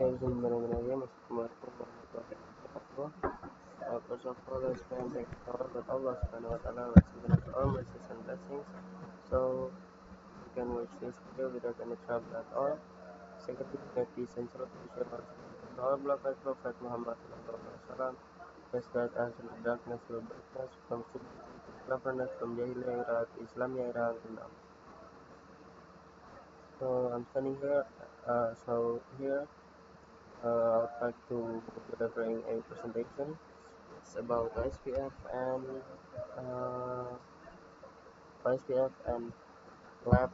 Assalamualaikum warahmatullahi wabarakatuh. First of all, let's thank God Allah Subhanahu wa Taala has given us all mercies and blessings, so we can watch this video without any trouble at all. Secondly, may peace and salutation to our beloved Prophet Muhammad Sallallahu Alaihi Wasallam, has guided us from darkness to brightness, from stupidity to cleverness, from Jahiliyyah era to Islamia era until now. So I'm standing here. I would like to delivering a presentation. It's about uh, ISPF and lab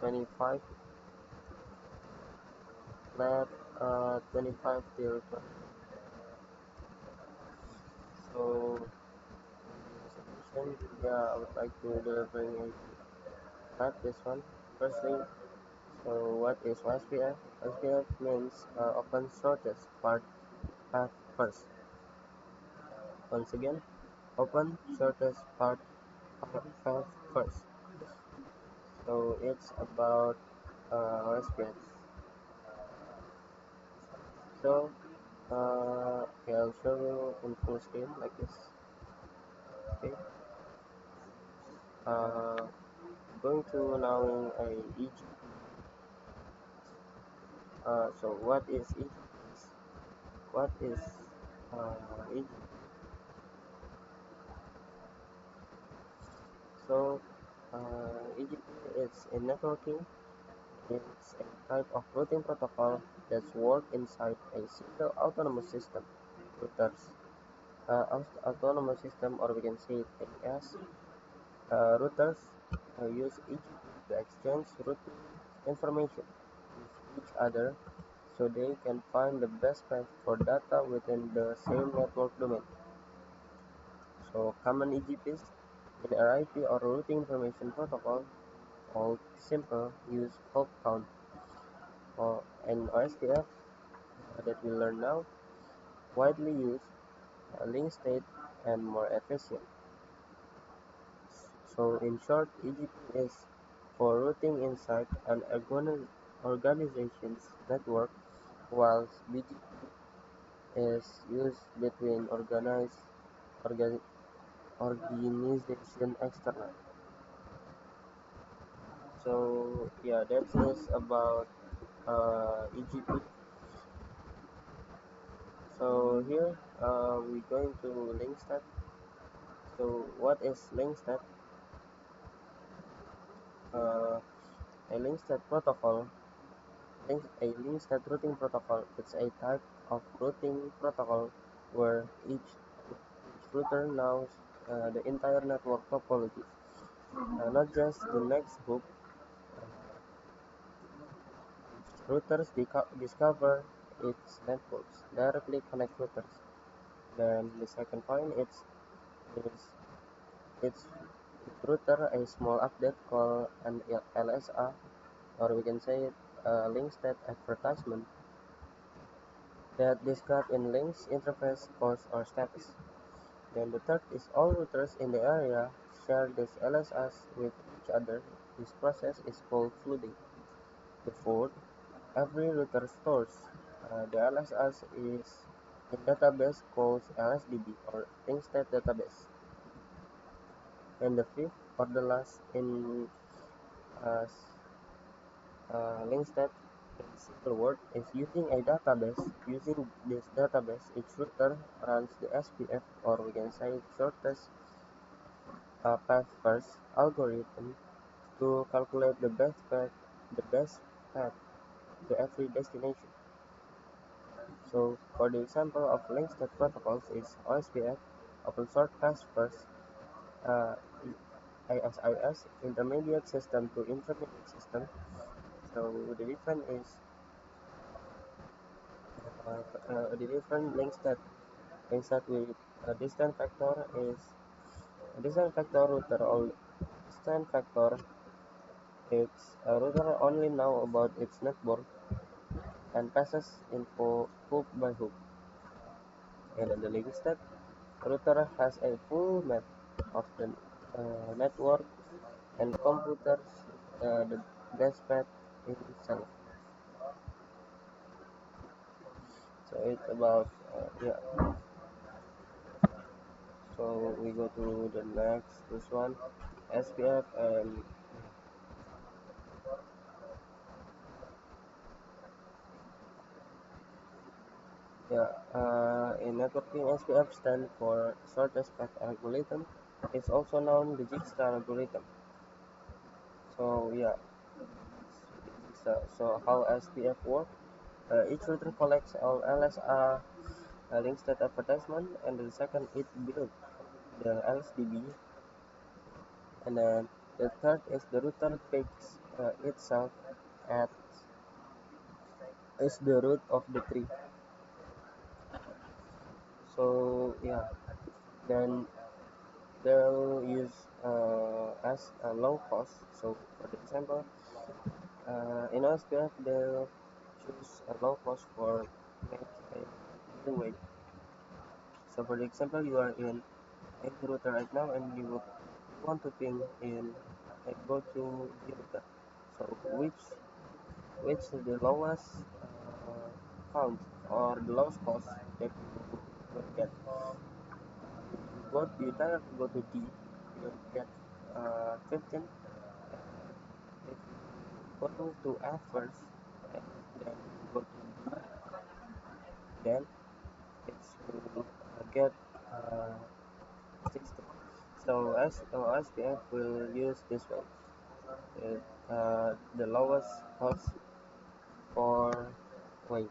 25, lab 25 till 20. So presentation, yeah, I would like to delivering a lab this one. Firstly, so what is ISPF? ISPF means open shortest path first. Once again, open shortest path first. So it's about OSPF. So okay, I'll show you in full screen like this. Okay. Going to now in a EGP. So what is EGP? What is EGP? So EGP is a networking. It's a type of routing protocol that's work inside a single autonomous system. Routers. Autonomous system, or we can say it as routers use EGP to exchange routing information with each other so they can find the best path for data within the same network domain. So common EGPs in RIP or routing information protocol, called simple, use hop count, or an OSPF that we learn now, widely used, link state, and more efficient. So in short, EGP is for routing inside an organization's network, whilst BGP is used between organization external. So yeah, that is about EGP. So here we're going to linkstat. So what is linkstat? A linkstat protocol. A linkstat routing protocol. It's a type of routing protocol where each router knows the entire network topology, not just the next hoop. Routers discover its networks, directly connect routers. Then the second point is its router a small update called an LSA, or we can say it link state advertisement that describe in links interface course or status. Then the third is all routers in the area share these LSAs with each other. This process is called flooding. The fourth, every router stores the LSAs is in database called LSDB or link state database. And the fifth or the last in uh, link state in simple word is using a database. Using this database, each router runs the SPF, or we can say shortest path first algorithm to calculate the best path to every destination. So for the example of link state protocols is OSPF, open source path first, uh, ISIS, intermediate system to intermediate system. So the different links that with distance factor is distance factor router or distance factor. It's a router only know about its network and passes info hook by hook. And in the link step, router has a full map of the network and computers the best path itself. So it's about yeah. So we go to the next this one, SPF and yeah. In networking, SPF stand for short respect algorithm. It's also known the Dijkstra algorithm. So yeah, so how SPF work? Each router collects all LSA links that advertisement, and the second it builds the LSDB, and then the third is the router picks itself at is the root of the tree. So yeah, then they'll use as a low cost. So for the example, in SPF they'll choose a low cost for make a new way. So for the example, you are in a router right now and you want to ping in and go to the router. So which is the lowest count or the lowest cost that you will get. You directly go to D, you'll get 15. If you go to F first, and then you go to D, then it's will get uh, 60. So SPF will use this way. The lowest cost for wait.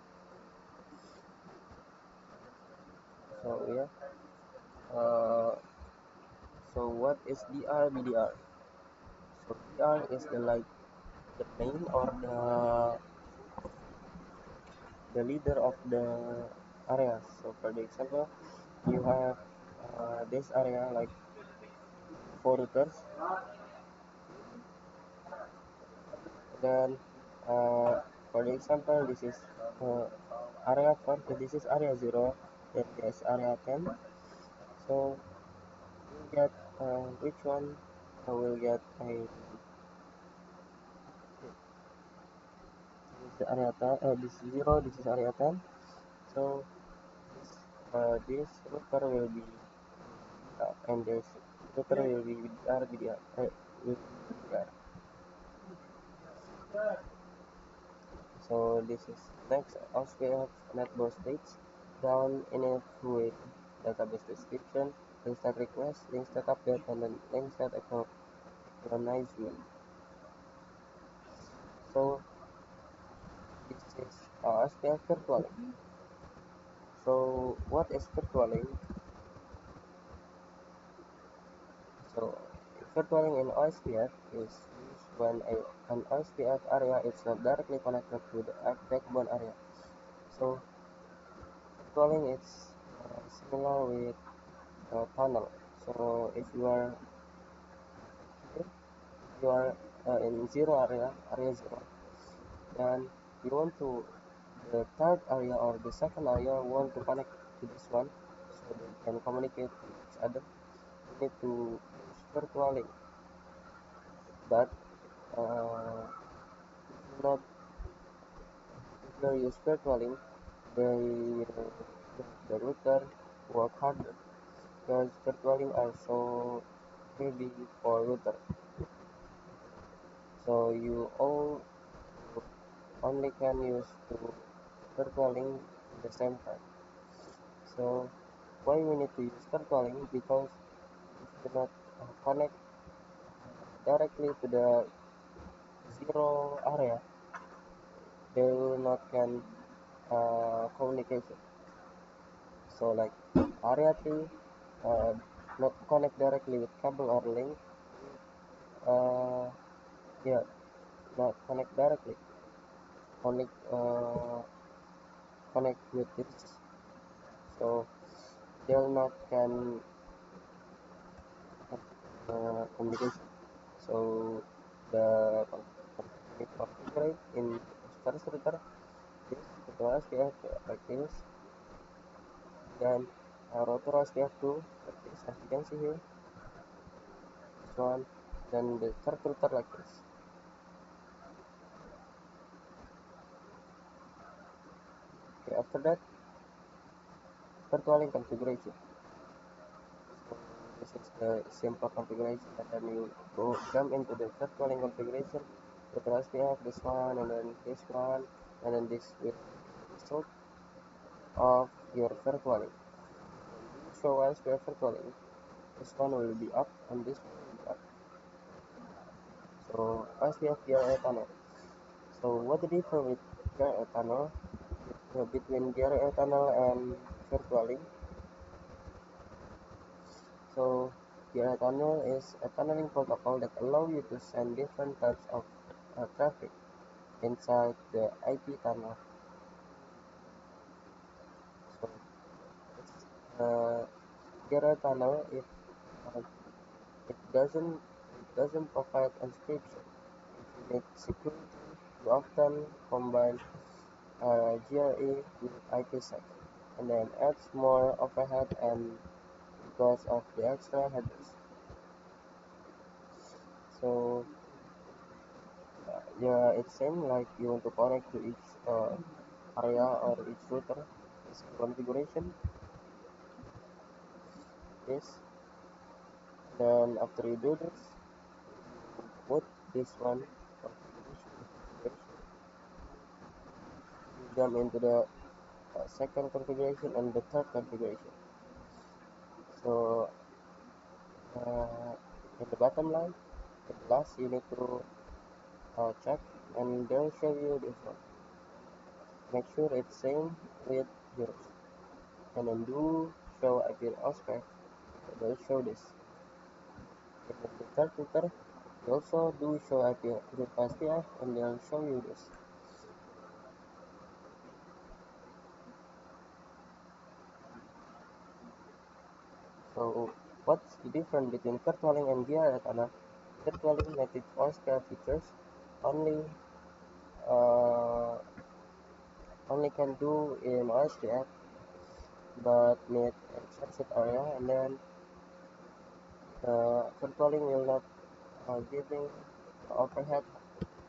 So yeah. Uh, so what is DR BDR? So DR is the like the main or the leader of the area. So for the example, you have this area like four routers. Then for the example, this is uh, area 4. This is area 0. Then there's area 10. So you get which one will get a this is area 10. This is 0. This is area 10. So this router will be and this router will be BDR. Will be BDR. So this is next SPF network states down in it with database description, links that request, links that update, and then links that acknowledgement. So this is SPF virtualing. So what is virtualing? So virtualing in OSPF is used when an OSPF area is not directly connected to the backbone area. So virtualing is similar with a tunnel. So if you are here, you are in zero area zero, then you want to the third area or the second area want to connect to this one, so they can communicate with each other. You need to use virtualing, but if you not if you use virtualing, they the router work harder because virtualing are so heavy for router. So you all only can use to virtualing at the same time. So why we need to use virtualing? Because if you not connect directly to the zero area, they will not can communication. So like area 3 uh, not connect directly with cable or link. Uh, yeah, not connect directly. Only connect with this. So they'll not can communication. So the configure in first router this router SPF like this, then router SPF2 like this as you can see here, this one, then the third router like this. Okay, after that virtualing configuration. So this is the simple configuration, and then you go jump into the virtualing configuration with the SPF, this one, and then this one, and then this will be the result of your virtualing. When you show SPF virtualing, this one will be up and this one will be up. So first we have GRA tunnel. So what the difference with GRA tunnel between GRA tunnel and virtualing? So GRA tunnel is a tunneling protocol that allows you to send different types of traffic inside the IP tunnel. So it's GRA tunnel uh, it doesn't provide encryption. If you need security, you often combine GRE with IPsec, and then adds more overhead and because of the extra headers. So yeah, it seems like you want to connect to each area or each router. This configuration, this. Then after you do this, you put this one configuration. You jump into the second configuration and the third configuration. So in the bottom line, in the last you need to check and they'll show you this one. Make sure it's same with yours. And then do show IP aspect, they'll show this. And then the third filter, you also do show IP with SPF and they'll show you this. So what's the difference between virtualing and GR Etana? Virtualing native OSPF features only uh, only can do in OSPF but need extensive area, and then virtualing will not giving overhead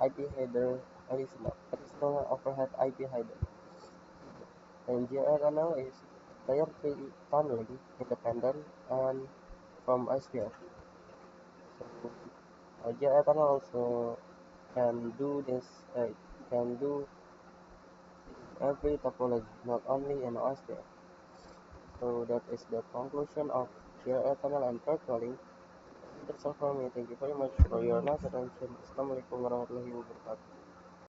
IP header additional overhead IP header. And GR tunnel is layer 3 tunneling independent and from OSPF. So GR tunnel also can do this can do every topology, not only in OSPF. So that is the conclusion of GR tunnel and virtualing. That's all from me. Thank you very much for your nice attention. Assalamualaikum warahmatullahi wabarakatuh.